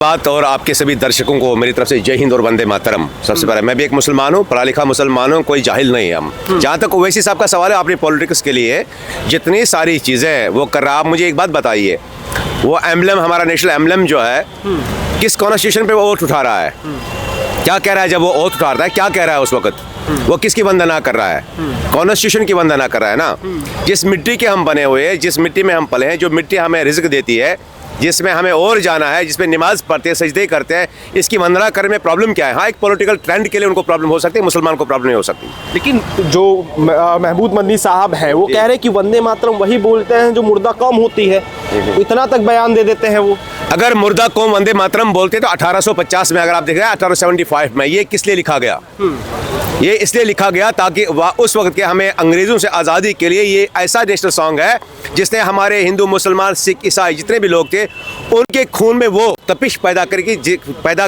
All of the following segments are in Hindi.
बात और आपके सभी दर्शकों को मेरी तरफ से जय हिंद और वंदे मातरम। सबसे पहले मैं भी एक मुसलमान हूँ, पढ़ा लिखा मुसलमान हूँ, कोई जाहिल नहीं है हम। जहाँ तक ओवैसी साहब का सवाल है अपनी पॉलिटिक्स के लिए जितनी सारी चीज़ें वो कर रहा है, आप मुझे एक बात बताइए, वो एम्बलम हमारा नेशनल एम्बलम जो है किस कॉन्स्टिट्यूशन पे वो वोट उठा रहा है, क्या कह रहा है जब वो वोट उठा रहा है, क्या कह रहा है उस वक्त, वो किसकी वंदना कर रहा है, कॉन्स्टिट्यूशन की वंदना कर रहा है ना। जिस मिट्टी के हम बने हुए हैं, जिस मिट्टी में हम पले हैं, जो मिट्टी हमें रिज़्क देती है, जिसमें हमें और जाना है, जिसमें नमाज पढ़ते हैं, सजदे करते हैं, इसकी वंदना करने में प्रॉब्लम क्या है। हाँ, एक पॉलिटिकल ट्रेंड के लिए उनको प्रॉब्लम हो सकती है, मुसलमान को प्रॉब्लम नहीं हो सकती। लेकिन जो महबूब मदनी साहब हैं वो कह रहे हैं कि वंदे मातरम वही बोलते हैं जो मुर्दा कौम होती है, इतना तक बयान दे देते हैं वो। अगर मुर्दा कौम वंदे मातरम बोलते तो 1850 में, अगर आप देख रहे हैं 1875 में, ये किस लिए लिखा गया? ये इसलिए लिखा गया ताकि उस वक्त के हमें अंग्रेज़ों से आज़ादी के लिए ये ऐसा नेशनल सॉन्ग है जिसने हमारे हिंदू, मुसलमान, सिख, ईसाई जितने भी लोग थे उनके खून में वो तपिश पैदा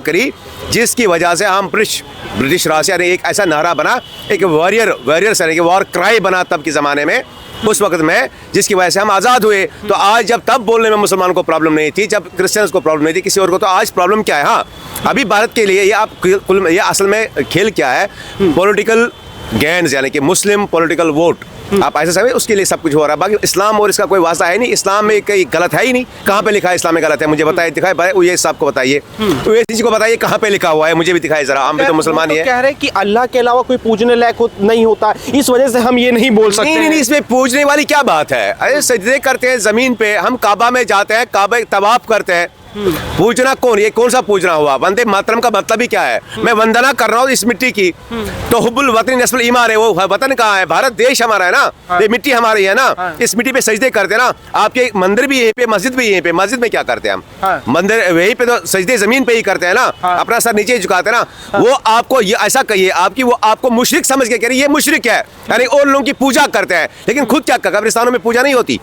करी जिसकी वजह से हम ब्रिटिश राज से एक ऐसा नारा बना, एक वॉरियर से वॉर क्राई बना तब के ज़माने में, उस वक्त में, जिसकी वजह से हम आज़ाद हुए। तो आज जब तब बोलने में मुसलमान को प्रॉब्लम नहीं थी, जब क्रिश्चियंस को प्रॉब्लम नहीं थी, किसी और को, तो आज प्रॉब्लम क्या है? हाँ, अभी भारत के लिए ये असल में खेल क्या है, पॉलिटिकल गेन्स, यानी कि मुस्लिम पॉलिटिकल वोट, आप ऐसा समझे, उसके लिए सब कुछ हो रहा है। बाकी इस्लाम और इसका कोई वास्ता है नहीं, इस्लाम में कहीं गलत है ही नहीं। कहाँ पे लिखा है इस्लाम में गलत है? मुझे बताइए, दिखाए, ये साहब को बताइए, तो ये चीज़ को बताइए कहाँ पे लिखा हुआ है, मुझे भी दिखाइए जरा। हम भी तो मुसलमान ही है। कह रहे हैं कि अल्लाह के अलावा कोई पूजने लायक नहीं होता, इस वजह से हम ये नहीं बोल सकते। नहीं, इसमें पूजने वाली क्या बात है? अरे सजदे करते हैं ज़मीन पे, हम काबा में जाते हैं, काबा तवाफ करते हैं, पूजना कौन? ये कौन सा पूजना हुआ? वंदे मातरम का मतलब ही क्या है? मैं वंदना कर रहा हूँ इस मिट्टी की, तो हुब्बुल वतन नस्ल ईमान है। वो वतन कहाँ है? भारत देश हमारा है ना, ये मिट्टी हमारी है ना, इस मिट्टी पे सजदे करते हैं ना। आपके मंदिर भी यहीं पे, मस्जिद भी यहीं पे। मस्जिद में क्या करते हैं हम? मंदिर वहीं पे, तो सजदे जमीन पे ही करते हैं ना, अपना सर नीचे झुकाते हैं ना। वो आपको ये ऐसा कहिए, वो आपको मुशरिक समझ के कह रही है, ये मुशरिक है, यानी और लोगों की पूजा करते हैं, लेकिन खुद क्या, कब्रिस्तानों में पूजा नहीं होती,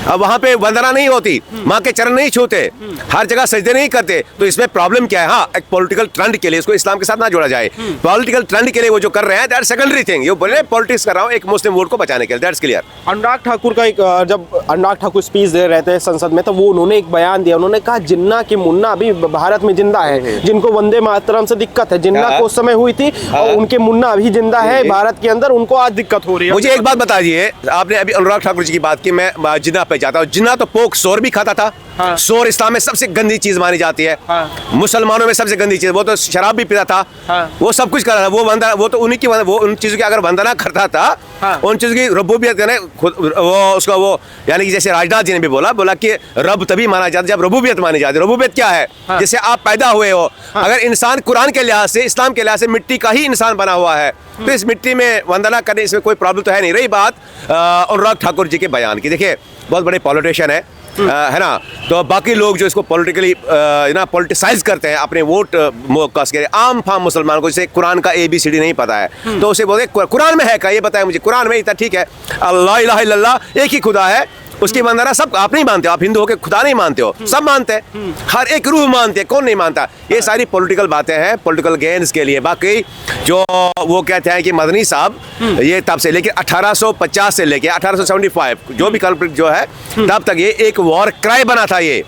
अब वहाँ पे वंदना नहीं होती, माँ के चरण नहीं छूते, हर जगह सजदे नहीं करते, तो इसमें प्रॉब्लम क्या है? हाँ, एक पॉलिटिकल ट्रेंड के लिए इसको इस्लाम के साथ ना जोड़ा जाए। पॉलिटिकल ट्रेंड के लिए वो जो कर रहे हैं, दैट सेकेंडरी थिंग। ये बोले पॉलिटिक्स कर रहा हूँ एक मुस्लिम वोट को बचाने के लिए, दैट्स क्लियर। अनुराग ठाकुर का जब अनुराग ठाकुर स्पीच दे रहे थे संसद में, तो वो उन्होंने एक बयान दिया, उन्होंने कहा जिन्ना की मुन्ना अभी भारत में जिंदा है, जिनको वंदे मातरम से दिक्कत है, जिन्ना को उस समय हुई थी और उनके मुन्ना अभी जिंदा है भारत के अंदर, उनको आज दिक्कत हो रही है। मुझे एक बात बता दीजिए, आपने अभी अनुराग ठाकुर जी की बात की, मैं जिन्ना पे जाता हूँ। जिन्ना तो पोक सोर भी खाता था। सोर इस्लाम में सबसे गंदी चीज मानी जाती है, मुसलमानों में सबसे गंदी चीज। वो तो शराब भी पीता था, वो सब कुछ कर रहा था, वो तो उन्हीं की, वो उन चीजों की अगर वंदना करता था, उन चीजों की रबूबियत वो यानी कि जैसे राजनाथ जी ने भी बोला कि रब तभी माना जाता जब रबूबियत मानी जाती है। रबूबियत क्या है? जैसे आप पैदा हुए हो, अगर इंसान कुरान के लिहाज से, इस्लाम के लिहाज से मिट्टी का ही इंसान बना हुआ है, तो इस मिट्टी में वंदना करने इसमें कोई प्रॉब्लम तो है नहीं। रही बात अनुराग ठाकुर जी के बयान की, देखिए बहुत बड़े पॉलिटिशियन है ना, तो बाकी लोग जो इसको पॉलिटिकली पॉलिटिसाइज करते हैं अपने वोट कस के, आम फाम मुसलमान को, जैसे कुरान का ABCD नहीं पता है, तो उसे बोलते कुरान में है क्या, ये बताया मुझे। कुरान में इतना ठीक है, अल्लाह इलाहा इल्लल्लाह, एक ही खुदा है, उसकी वंदना सब आप नहीं मानते हो, आप हिंदू होकर खुदा नहीं मानते हो, सब मानते हैं, हर एक रूह मानते हैं, कौन नहीं मानता? ये सारी पॉलिटिकल बातें हैं, पॉलिटिकल गेन्स के लिए। बाकी जो वो कहते हैं कि मदनी साहब ये तब से लेके 1850 से लेके 1875 जो भी कॉन्फ्लिक्ट जो है, तब तक ये एक वॉर क्राई बना था ये,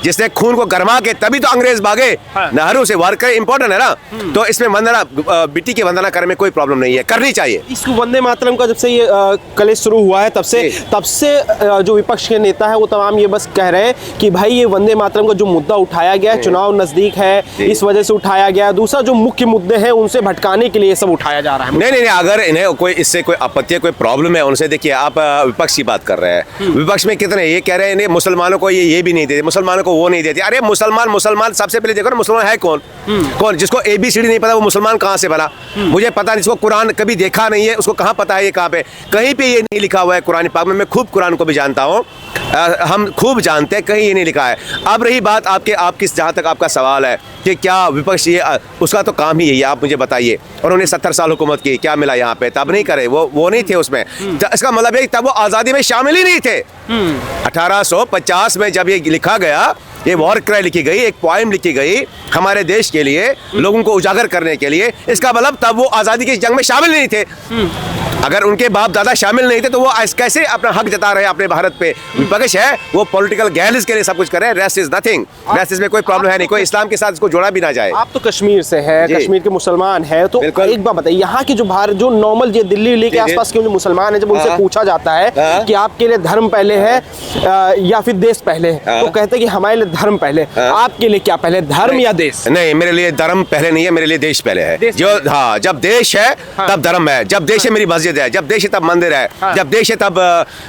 जिसने खून को गरमा के, तभी तो अंग्रेज भागे नेहरू से। वॉर क्राई इंपॉर्टेंट है ना, तो इसमें वंदना, मिट्टी की वंदना करने में कोई प्रॉब्लम नहीं है, करनी चाहिए। इस वंदे मातरम का जब से ये कलेश शुरू हुआ है, तब से जो विपक्ष के नेता है वो तमाम ये बस कह रहे हैं कि भाई ये वंदे मातरम का जो मुद्दा उठाया गया, चुनाव नजदीक है, इस वजह से उठाया गया। दूसरा जो मुख्य मुद्दे हैं उनसे भटकाने के लिए ये सब उठाया जा रहा है। नहीं, अगर इन्हें कोई इससे कोई आपत्ति, कोई प्रॉब्लम है उनसे, देखिए आप विपक्ष की बात कर रहे हैं, विपक्ष में कितने ये कह रहे हैं मुसलमानों को ये भी नहीं देते, मुसलमानों को वो नहीं देते। अरे मुसलमान सबसे पहले देखो ना, मुसलमान है कौन? जिसको ABCD नहीं पता वो मुसलमान कहाँ से बना? मुझे पता नहीं, जिसको कुरान कभी देखा नहीं है उसको कहाँ पता है ये कहाँ पे? कहीं पे ये नहीं लिखा हुआ है कुरान पाक में। मैं खूब कुरान को भी जानता हूँ, हम खूब जानते हैं, कहीं ये नहीं लिखा है। अब रही बात आपकी जहाँ तक आपका सवाल है कि क्या विपक्ष ये, उसका तो काम ही यही है, आप मुझे बताइए। उन्होंने 70 साल हुकूमत की, क्या मिला यहाँ पे? तब नहीं करे, वो नहीं थे उसमें। इसका मतलब है तब वो आज़ादी में शामिल ही नहीं थे। 1850 में जब ये लिखा गया, ये वॉर क्राई लिखी गई, एक पोएम लिखी गई हमारे देश के लिए, लोगों को उजागर करने के लिए, इसका मतलब तब वो आज़ादी की जंग में शामिल नहीं थे। अगर उनके बाप दादा शामिल नहीं थे तो वो कैसे अपना हक जता रहे हैं अपने भारत पे। विपक्ष है वो पॉलिटिकल गैलिस के लिए सब कुछ कर रहे हैं। रेस्ट इज नथिंग, रेस्ट इसमें कोई प्रॉब्लम है नहीं, कोई इस्लाम के साथ इसको जोड़ा भी ना जाए। आप तो कश्मीर से हैं, जी। कश्मीर के मुसलमान हैं, तो बिल्कुल। एक बात बताइए, यहाँ के जो भारत जो नॉर्मल ये दिल्ली के जी, जी। आसपास के जो मुसलमान हैं, जब उनसे हाँ। पूछा जाता है हाँ। कि आपके लिए धर्म पहले है या फिर देश पहले है, हाँ। तो कहते हैं कि हमारे लिए धर्म पहले। हाँ। आपके लिए क्या पहले, धर्म या देश? नहीं, मेरे लिए धर्म पहले नहीं है, मेरे लिए देश पहले है। देश जो हाँ, जब देश है तब धर्म है, जब देश है मेरी मस्जिद है, जब देश है तब मंदिर है, जब देश है तब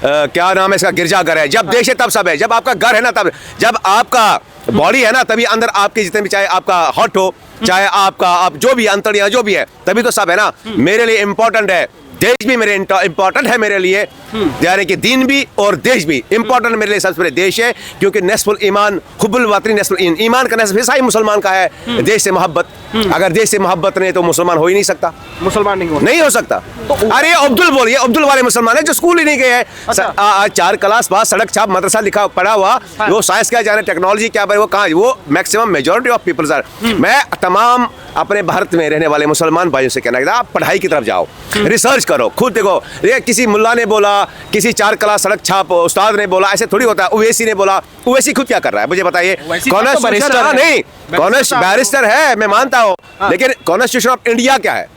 क्या नाम है इसका, गिरजाघर है, जब देश है तब सब है, जब आपका घर है ना तब, जब आपका बॉडी है ना तभी अंदर आपके जितने भी, चाहे आपका हॉट हो, चाहे आपका आप जो भी अंतड़ियां जो भी है, तभी तो सब है ना। मेरे लिए इम्पोर्टेंट है देश भी, मेरे इम्पोर्टेंट है मेरे लिए, यानी कि दीन भी और देश भी इम्पोर्टेंट मेरे लिए। सबसे पहले देश है, क्योंकि नस्फुल ईमान हुब्बुल वतनी नस्फुल ईमान का नस्फ हिस्सा ही मुसलमान का है देश से मोहब्बत। अगर देश से मोहब्बत नहीं तो मुसलमान हो ही नहीं सकता, मुसलमान नहीं हो सकता। अरे अब्दुल बोलिए, अब्दुल वाले मुसलमान है जो स्कूल ही नहीं गए हैं। अच्छा। 4 क्लास बाद सड़क छाप मदरसा लिखा पढ़ा हुआ, वो साइंस क्या जाने, टेक्नोलॉजी क्या, वो कहाँ, वो maximum majority of peoples are. मैं तमाम अपने भारत में रहने वाले मुसलमान भाइयों से कहना चाहता हूं, आप पढ़ाई की तरफ जाओ, रिसर्च करो, खुद देखो। ये किसी मुल्ला ने बोला, किसी 4 क्लास सड़क छाप उस्ताद ने बोला, ऐसे थोड़ी होता है। ओवैसी ने बोला, ओवैसी खुद क्या कर रहा है मुझे बताइए? कॉन्स्टिट्यूशन नहीं, बैरिस्टर है, मैं मानता हूँ, लेकिन कॉन्स्टिट्यूशन ऑफ इंडिया क्या है?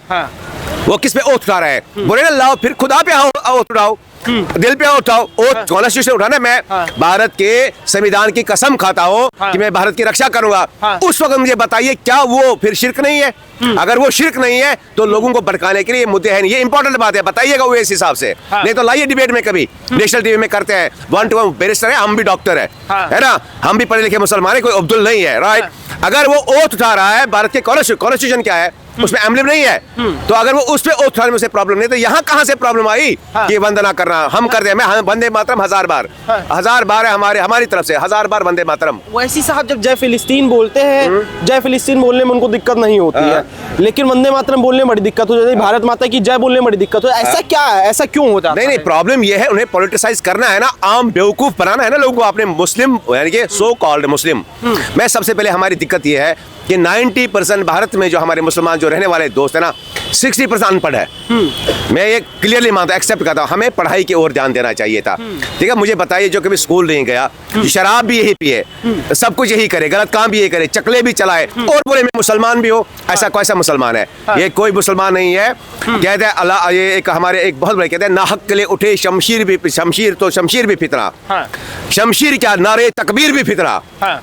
वो किस पे ओथ उठा रहे हैं? बोले ना लाओ फिर खुदा पे ओथ उठाओ, दिल पे उठाओ। ओथ कॉन्स्टिट्यूशन उठाना, मैं भारत के संविधान की कसम खाता हूँ कि मैं भारत की रक्षा करूंगा। उस वक्त मुझे बताइए क्या वो फिर शिर्क नहीं है? अगर वो शिर्क नहीं है तो लोगों को भड़काने के लिए मुद्दे हैं नहीं। ये इंपॉर्टेंट बात है, बताइएगा वो इस हिसाब से। नहीं तो लाइए डिबेट में कभी, नेशनल टीवी में करते हैं, 1 to 1 बैरिस्टर है, हम भी डॉक्टर है ना, हम भी पढ़े लिखे मुसलमान है, कोई अब्दुल नहीं है, राइट। अगर वो ओथ उठा रहा है, भारत के कॉन्स्टिट्यूशन क्या है उसमें एम्बलम नहीं है, तो अगर वो उस पे ओथ उठाने में उसे प्रॉब्लम नहीं, तो यहाँ कहाँ से प्रॉब्लम आई कि वंदना करना हम कर दे? मैं वंदे मातरम 1000 बार, 1000 बार है हमारी तरफ से, 1000 बार वंदे मातरम। वैसी साहब जब जय फिलिस्तीन बोलते हैं, जय फिलिस्तीन बोलने में उनको दिक्कत नहीं होती है, लेकिन वंदे मातरम बोलने में बड़ी दिक्कत हो जाती है, भारत माता की जय बोलने में बड़ी दिक्कत हो जाती है। ऐसा क्या है, ऐसा क्यों हो जाता है? नहीं, प्रॉब्लम ये है, उन्हें पॉलिटिसाइज करना है ना, आम बेवकूफ बनाना है ना लोगों को, अपने मुस्लिम यानी कि सो कॉल्ड मुस्लिम। मैं सबसे पहले हमारी दिक्कत ये है कि 90% भारत में जो हमारे मुसलमान जो रहने वाले दोस्त है ना, 60% अनपढ़ है। मैं ये क्लियरली मानता हूं, एक्सेप्ट करता हूं, हमें पढ़ाई की ओर ध्यान देना चाहिए था। ठीक है, मुझे बताइए जो कभी स्कूल नहीं गया, शराब भी यही पिए, सब कुछ यही करे, गलत काम भी यही करे, चकले भी चलाए और बोले मैं मुसलमान भी हो, ऐसा कैसा मुसलमान है? ये कोई मुसलमान नहीं है। कहते हैं अल्लाह, ये एक हमारे एक बहुत बड़े कहते हैं, नाहक के लिए उठे शमशीर भी फितना, शमशीर क्या, नारे तकबीर भी फितना।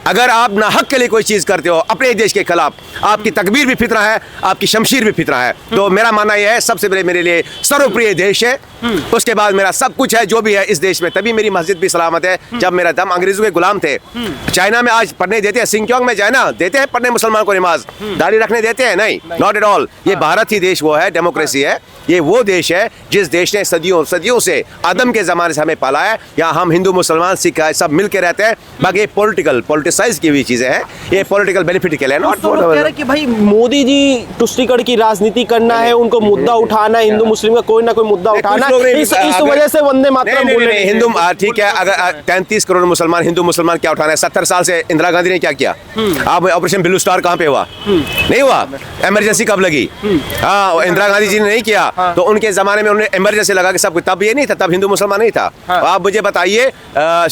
अगर आप नाहक के लिए कोई चीज करते हो अपने देश के खिलाफ, आपकी तकबीर भी फितना है, आपकी शमशीर भी फितना है। तो मेरा मानना यह है, सबसे पहले मेरे लिए सर्वप्रिय देश है, उसके बाद मेरा सब कुछ है जो भी है इस देश में, तभी मेरी मस्जिद भी सलामत है। जब मेरा दम, अंग्रेजों के गुलाम थे, चाइना में आज पढ़ने देते हैं, सिंगक्योंग में चाइना देते हैं पढ़ने मुसलमान को नमाज, दाढ़ी रखने देते हैं? नहीं, नॉट एट ऑल। ये भारत ही देश वो है, डेमोक्रेसी है, ये वो देश है जिस देश ने सदियों से आदम के जमाने से हमें पाला है। यहाँ हम हिंदू मुसलमान सिख सब मिल के रहते हैं। बाकी ये पॉलिटिसाइज की हुई चीजें हैं, ये पॉलिटिकल बेनिफिट के लिए नॉट। तो कह रहे कि भाई मोदी जी तुष्टिकरण की राजनीति करना है, उनको मुद्दा उठाना है, हिंदू मुस्लिम का कोई ना कोई मुद्दा उठाना, इस वजह से वंदे मातरम बोल रहे हैं। हिंदू ठीक है, अगर 33 करोड़ मुसलमान, हिंदू मुसलमान क्या उठाना है? 70 साल से इंदिरा गांधी ने क्या किया? आप ऑपरेशन ब्लू स्टार कहाँ पे हुआ? नहीं हुआ। इमरजेंसी कब लगी? हाँ, इंदिरा गांधी जी ने नहीं किया, तो उनके जमाने में उन्होंने इमरजेंसी लगा के सब कुछ, तब ये नहीं था, तब हिंदू मुसलमान नहीं था। आप मुझे बताइए,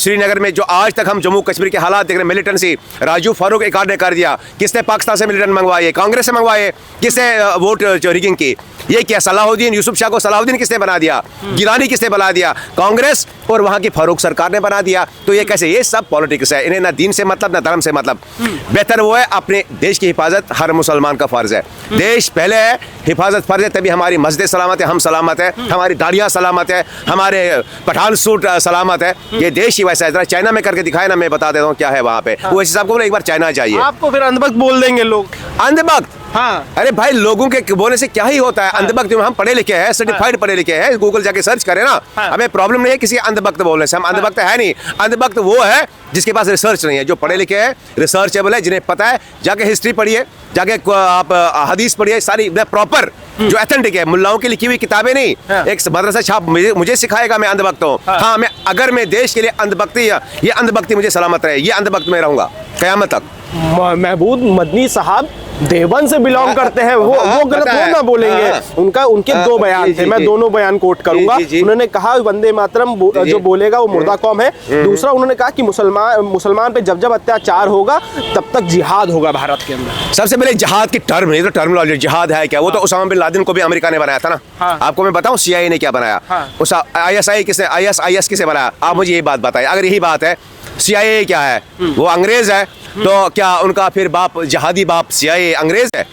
श्रीनगर में जो आज तक हम जम्मू कश्मीर के हालात देख रहे हैं, मिलिटेंसी, राजू फारूक एक ने कर दिया, किसने पाकिस्तान से मिलिटेंट मंगवाए? कांग्रेस से मंगवाए। किसने वोट रिगिंग की? ये क्या सलाहुद्दीन यूसुफ शाह को सलाहुद्दीन किसने बना दिया? गिलानी किसने बना दिया? कांग्रेस और वहां की फारूक सरकार ने बना दिया। तो ये कैसे? ये सब पॉलिटिक्स है, इन्हें ना दीन से मतलब ना धर्म से मतलब। बेहतर वो है, अपने देश की हिफाजत हर मुसलमान का फर्ज है। देश पहले है, हिफाजत फर्ज है, तभी हमारी मस्जिद सलामत है, हम सलामत है, हमारी दाढ़ियाँ सलामत है, हमारे पठान सूट सलामत है। ये देश ही वैसा है। जरा चाइना में करके दिखाए ना, मैं बता देता हूँ क्या है वहाँ पे। वो इस हिसाब को एक बार चाइना जाइए। आपको फिर अंधभक्त बोल देंगे लोग। अंधभक्त? हाँ। अरे भाई, लोगों के बोलने से क्या ही होता है? अंधभक्त हम पढ़े लिखे हैं, सर्टिफाइड पढ़े लिखे हैं, गूगल जाके सर्च करें ना। हमें प्रॉब्लम नहीं है किसी अंधभक्त बोलने से, हम अंधभक्त है नहीं। अंधभक्त वो है जिसके पास रिसर्च नहीं है, जो पढ़े लिखे हैं, रिसर्चेबल है, जिन्हें पता है, जाके हिस्ट्री पढ़िए, जाके आप हदीस पढ़िए, सारी प्रॉपर जो ऑथेंटिक है, मुल्लाओं की लिखी हुई किताबें नहीं। एक मदरसा छाप मुझे सिखाएगा मैं अंधभक्त हूँ। हाँ, अगर मैं देश के लिए अंधभक्ति, ये अंधभक्ति मुझे सलामत रहे, ये अंधभक्त में रहूंगा कयामत तक। महबूब मदनी साहब देवबंद से बिलोंग करते हैं, वो गलत पता वो है। ना बोलेंगे। हाँ। उनके दो बयान जी, थे, जी, मैं जी। दोनों बयान कोट करूंगा। जी, जी। उन्होंने कहा वंदे मातरम जो बोलेगा वो मुर्दा कौम है। दूसरा उन्होंने कहा कि मुसलमान पे जब जब अत्याचार होगा तब तक जिहाद होगा भारत के अंदर। सबसे पहले जिहाद की टर्म नहीं तो टर्मिनोलॉजी जिहाद है क्या, वो तो उसामा बिन लादेन को भी अमेरिका ने बनाया था ना। हाँ। आपको मैं बताऊं CIA ने क्या बनाया, हाँ। उस ISIS किसे बनाया, आप मुझे ये बात बताइए। अगर यही बात है CIA क्या है, वो अंग्रेज है, तो क्या उनका फिर बाप जिहादी बाप CIA अंग्रेज है?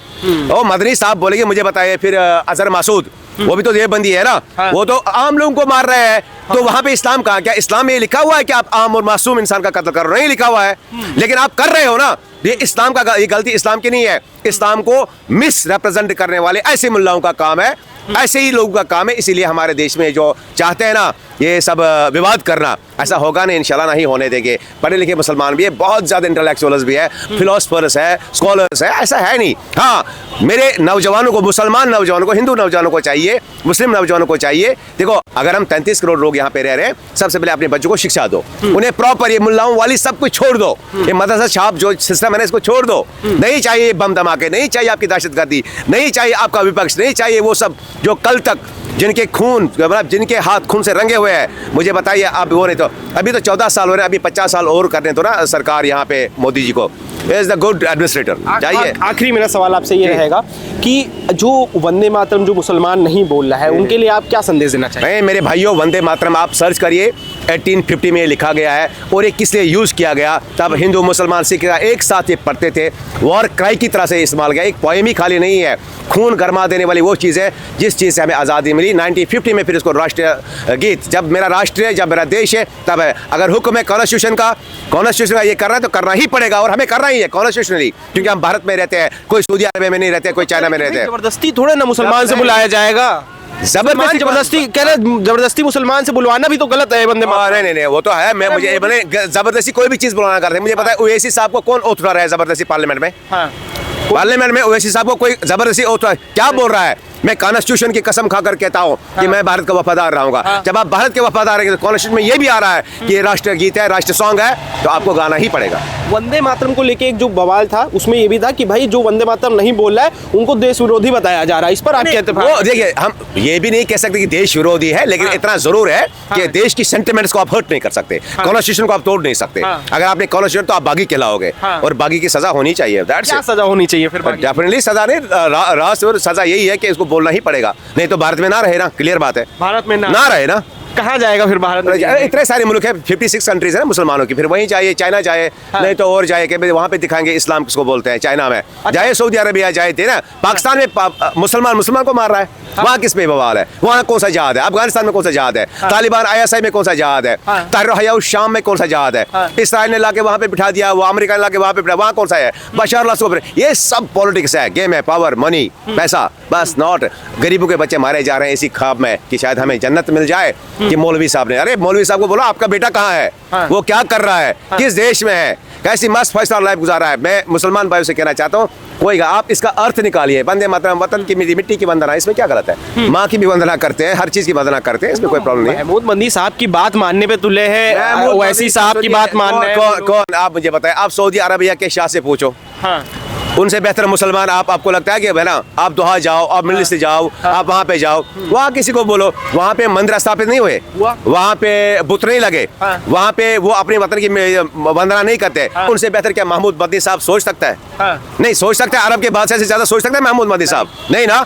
ओ मदनी साहब बोलेंगे मुझे बताइए फिर अजहर मासूद वो भी तो देवबंदी है ना। हाँ। वो तो आम लोगों को मार रहे हैं, तो वहां पे इस्लाम कहाँ? क्या इस्लाम में ये लिखा हुआ है कि आप आम और मासूम इंसान का कत्ल करो? नहीं लिखा हुआ है, लेकिन आप कर रहे हो ना। ये इस्लाम का, ये गलती इस्लाम की नहीं है, इस्लाम को मिस रिप्रेजेंट करने वाले ऐसे मुल्लाओं का काम है, ऐसे ही लोगों का काम है। इसीलिए हमारे देश में जो चाहते हैं ना ये सब विवाद करना, ऐसा होगा नहीं, इंशाल्लाह नहीं होने देंगे। पढ़े लिखे मुसलमान भी है, बहुत ज़्यादा इंटेलेक्चुअल्स भी है, फिलोसफर्स है, स्कॉलर्स है, ऐसा है नहीं। हाँ, मेरे नौजवानों को, मुसलमान नौजवानों को, हिंदू नौजवानों को चाहिए, मुस्लिम नौजवानों को चाहिए, देखो अगर हम 33 करोड़ लोग यहाँ पे रह रहे हैं, सबसे पहले अपने बच्चों को शिक्षा दो, उन्हें प्रॉपर ये मुल्लाओं वाली सब कुछ छोड़ दो, ये मदरसा छाप जो सिस्टम है ना इसको छोड़ दो। नहीं चाहिए बम धमाके, नहीं चाहिए आपकी दहशतगर्दी, नहीं चाहिए आपका विपक्ष, नहीं चाहिए वो सब जो कल तक जिनके खून, मतलब जिनके हाथ खून से रंगे हुए हैं। मुझे बताइए आप, वो नहीं तो अभी तो 14 साल हो रहे हैं, अभी 50 साल और करने तो ना सरकार यहाँ पे मोदी जी को। इज द गुड एडमिनिस्ट्रेटर चाहिए। आखिरी मेरा सवाल आपसे ये रहेगा कि जो वंदे मातरम जो मुसलमान नहीं बोल रहा है उनके लिए आप क्या संदेश देना चाहिए? नहीं मेरे भाइयों, वंदे मातरम आप सर्च करिए, 1850 में लिखा गया है और ये किस लिए यूज़ किया गया। तब हिंदू मुसलमान सिख एक साथ ये पढ़ते थे, वॉर क्राई की तरह से इस्तेमाल किया। एक पोएम ही खाली नहीं है, खून गरमा देने वाली वो चीज़ है जिस चीज़ से हमें आज़ादी मिली 1950 में। फिर इसको राष्ट्रीय गीत, जब मेरा राष्ट्र है, जब मेरा देश है, तब है। अगर हुक्म है कॉन्स्टिट्यूशन का ये करना है तो करना ही पड़ेगा, और हमें करना ही है कॉन्स्टिट्यूशनली, क्योंकि हम भारत में रहते हैं, कोई सऊदी अरब में नहीं रहते, कोई चाइना में रहते हैं। जबरदस्ती थोड़े ना मुसलमान से बुलाया जाएगा। जबरदस्ती कह रहे, जबरदस्ती मुसलमान से बुलवाना भी तो गलत है वंदे मातरम। नहीं वो तो है। मैं मुझे मैंने जबरदस्ती कोई भी चीज बुलाना करते हैं। मुझे पता है ओवैसी साहब को कौन ओथ उठा रहा है जबरदस्ती पार्लियामेंट में। हाँ। पार्लियामेंट में ओवैसी साहब को कोई जबरदस्ती ओथ क्या बोल रहा है? मैं कॉन्स्टिट्यूशन की कसम खाकर कहता हूँ कि मैं भारत का वफादार रहूंगा। जब आप भारत के वफादार रहेंगे तो कॉन्स्टिट्यूशन में ये भी आ रहा है कि ये राष्ट्रीय गीत है, राष्ट्रीय सॉन्ग है, तो आपको गाना ही पड़ेगा। वंदे मातरम को लेके एक जो बवाल था उसमें ये भी था कि भाई जो वंदे मातरम नहीं बोल रहा है उनको देश विरोधी बताया जा रहा है। इस पर आप कहते हैं? देखिए, हम ये भी नहीं कह सकते कि देश विरोधी है, लेकिन इतना जरूर है कि देश की सेंटिमेंट्स को आप हर्ट नहीं कर सकते, कॉन्स्टिट्यूशन को आप तोड़ नहीं सकते। अगर आपने कॉन्स्टिट्यूशन तो आप बागी कहलाओगे, और बागी की सजा होनी चाहिए। क्या सजा होनी चाहिए फिर? डेफिनेटली सजा नहीं, राष्ट्र और सजा यही है कि इसको बोलना ही पड़ेगा, नहीं तो भारत में ना रहे ना। क्लियर बात है, भारत में ना रहे ना। कहाँ जाएगा फिर भारत में? इतने सारे मुल्क है, 56 कंट्रीज है ना मुसलमानों की, फिर वहीं जाइए, चाइना जाए, नहीं तो और जाए कि वहां पे दिखाएंगे इस्लाम किसको बोलते हैं। चाइना में जाए, सऊदी अरबिया जाए थे ना। पाकिस्तान में मुसलमान को मार रहा है, वहाँ किस पे बवाल है? वहाँ कौन सा जहाद है? अफगानिस्तान में कौन सा जहाद है? तालिबान ISI में कौन सा जहाद है? ताहिर हयात शाम में कौन सा जहाद है? इसराइल ने लाके वहाँ पे बिठा दिया, वो अमेरिका ने लाके वहाँ पे बिठा, वहाँ कौन सा है? बशर अल-असद। ये सब पॉलिटिक्स है, गेम है, पावर, मनी, पैसा, बस। नॉट गरीबों के बच्चे मारे जा रहे हैं इसी ख्वाब में कि शायद हमें जन्नत मिल जाए। कि मौलवी साहब ने, अरे मौलवी साहब को बोलो आपका बेटा कहाँ है, वो क्या कर रहा है, किस देश में है, कैसी मस्त फैसला लाइफ गुजारा है। मैं मुसलमान भाइयों से कहना चाहता हूँ, कोई आप इसका अर्थ निकालिए। वंदे मातरम, वतन की मिट्टी की वंदना, इसमें क्या गलत है? माँ की भी वंदना करते हैं, हर चीज की वंदना करते हैं, इसमें कोई प्रॉब्लम नहीं है। महमूद मदनी साहब की बात मानने पे तुले हैं, ओवैसी साहब की बात मानने। कौन? आप मुझे बताएं, आप सऊदी अरबिया के शाह से पूछो, उनसे बेहतर मुसलमान आपको लगता है कि है ना? आप दोहा जाओ, आप मिडल ईस्ट जाओ, आप वहाँ पे जाओ, वहाँ किसी को बोलो, वहाँ पे मंदिर स्थापित नहीं हुए, वहाँ पे बुत नहीं लगे, वहाँ पे वो अपने वतन की वंदना नहीं करते। उनसे बेहतर क्या महमूद मदनी साहब सोच सकता है? नहीं सोच सकता। अरब के बादशाह से ज्यादा सोच सकता है महमूद मदनी साहब? नहीं ना।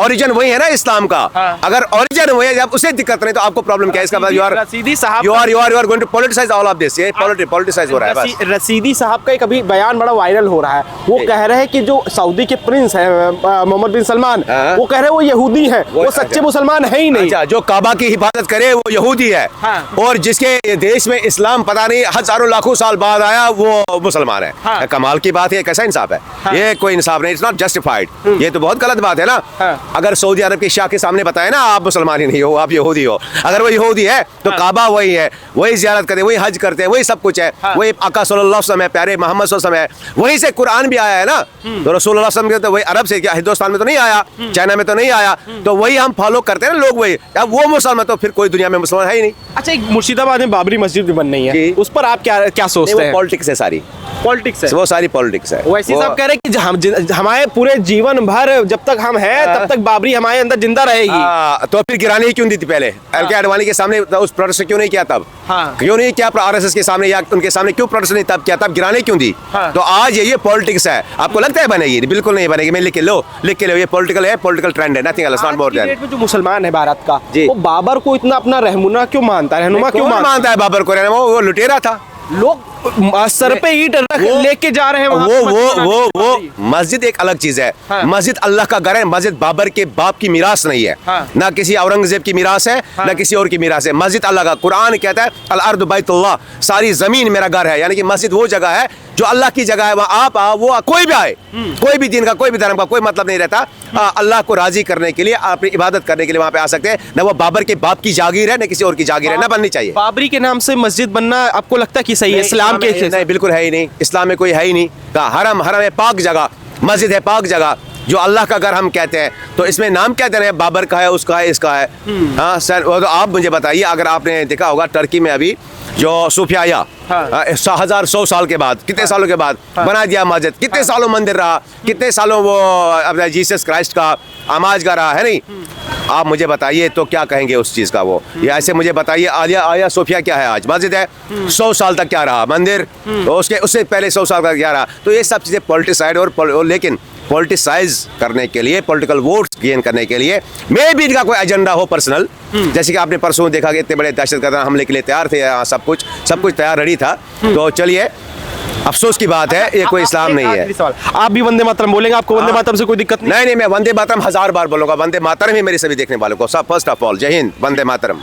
ओरिजिन वही है ना इस्लाम का। अगर ओरिजिन वही है, जब उसे दिक्कत नहीं तो आपको प्रॉब्लम क्या है? इसका मतलब रसीदी साहब, you are going to politicize all of this. ये पॉलिटिसाइज हो रहा है बस। रसीदी साहब का एक अभी बयान बड़ा वायरल हो रहा है, वो कह रहे हैं कि जो सऊदी के प्रिंस है मोहम्मद बिन सलमान, वो कह रहे हैं वो यहूदी हैं, वो सच्चे मुसलमान है ही नहीं। अच्छा, जो काबा की हिफाजत करे वो यहूदी है, और जिसके देश में इस्लाम पता नहीं हजारों लाखों साल बाद आया वो मुसलमान है। कमाल की बात है, कैसा इंसाफ है? ये कोई इंसाफ नहीं, इट्स नॉट जस्टिफाइड। ये तो बहुत गलत बात है ना। अगर सऊदी अरब के शाह के सामने बताए ना आप मुसलमान ही नहीं हो, आप यहूदी हो, अगर वो यहूदी है तो काबा वही है, वही ज़ियारत करते, वही हज करते हैं, वही सब कुछ है, वही आका सल्लल्लाहु अलैहि वसल्लम है, प्यारे मोहम्मद सल्लल्लाहु अलैहि वसल्लम है, वहीं से कुरान भी आया है ना। तो रसूल अल्लाह सल्लल्लाहु अलैहि वसल्लम तो वही अरब से, क्या हिंदुस्तान में तो नहीं आया, चाइना में तो नहीं आया, तो वही हम फॉलो करते हैं ना लोग वही। अब वो मुसलमान तो फिर कोई दुनिया में मुसलमान है ही नहीं। अच्छा, एक मुर्शिदाबाद में बाबरी मस्जिद भी बन रही है, जी। उस पर आप क्या क्या सोचते हैं? पॉलिटिक्स है सारी, पॉलिटिक्स है, वो सारी पॉलिटिक्स है। वैसे साहब कह रहे हैं कि हमारे पूरे जीवन भर जब तक हम हैं तब तक बाबरी हमारे अंदर जिंदा रहेगी। तो फिर गिरानी ही क्यों दी थी पहले? एल.के. आडवाणी के सामने उस प्रोटेस्ट क्यों नहीं किया तब? हाँ। क्यों नहीं किया आरएसएस के सामने या उनके सामने क्यों प्रोटेस्ट नहीं तब किया? तब गिराने क्यों दी? हाँ। तो आज ये पॉलिटिक्स है। आपको लगता है बनेगी? बिल्कुल नहीं बनेगी। मैं लिख के लो ये पॉलिटिकल है, पॉलिटिकल ट्रेंड है, nothing else, not more than. डेट में जो मुसलमान है भारत का, जी। वो बाबर को इतना अपना रहनुमा क्यों मानता है? रहनुमा क्यों कौन मानता है बाबर को? वो लुटेरा था। लोग सर पे ईंट रख लेके जा रहे हैं वहाँ पे वो मस्जिद एक अलग चीज है। हाँ। मस्जिद अल्लाह का घर है। मस्जिद बाबर के बाप की मीरास नहीं है। हाँ। ना किसी औरंगजेब की मीरास है, हाँ। ना किसी और की मीरास है। मस्जिद अल्लाह का, कुरान कहता है अल अर्द बैतुल्लाह, सारी जमीन मेरा घर है। यानी कि मस्जिद वो जगह है जो अल्लाह की जगह है। वहाँ आप आओ, वो कोई भी आए, कोई भी दिन का, कोई भी धर्म का कोई मतलब नहीं रहता। अल्लाह को राजी करने के लिए, अपनी इबादत करने के लिए वहाँ पे आ सकते हैं। ना वो बाबर के बाप की जागीर है, ना किसी और की जागीर है, ना बननी चाहिए। बाबरी के नाम से मस्जिद बनना आपको लगता है कि सही है? इस्लाम के नहीं, बिल्कुल है ही नहीं। इस्लाम में कोई है ही नहीं। का हरम है पाक जगह, मस्जिद है पाक जगह, जो अल्लाह का घर हम कहते हैं। तो इसमें नाम क्या दे रहे हैं? बाबर का है, उसका है, इसका है। हाँ सर, वो तो आप मुझे बताइए, अगर आपने देखा होगा टर्की में अभी जो सूफिया, हाँ। 100 साल के बाद, कितने सालों के बाद बना दिया मस्जिद, कितने सालों मंदिर रहा, कितने सालों वो अपना जीसस क्राइस्ट का आमाज का रहा है नहीं। आप मुझे बताइए तो क्या कहेंगे उस चीज़ का? वो या ऐसे मुझे बताइए, आया सोफिया क्या है आज? मस्जिद है। 100 साल तक क्या रहा मंदिर, तो उससे पहले 100 साल का क्या रहा? तो ये सब चीज़ें पॉलिटिसाइड और लेकिन पॉलिटिसाइज करने के लिए, पॉलिटिकल वोट्स गेन करने के लिए मे भी इनका कोई एजेंडा हो पर्सनल। जैसे कि आपने परसों देखा कि इतने बड़े दहशतगर्द हमले के लिए तैयार थे, यहाँ सब कुछ तैयार रेडी था। तो चलिए, अफसोस की बात है, ये कोई इस्लाम नहीं है। आप भी वंदे मातरम बोलेंगे? आपको वंदे मातरम से कोई दिक्कत नहीं? नहीं, मैं वंदे मातरम 1000 बार बोलूंगा। वंदे मातरम ही मेरे सभी देखने वालों को। फर्स्ट ऑफ ऑल, जय हिंद, वंदे मातरम।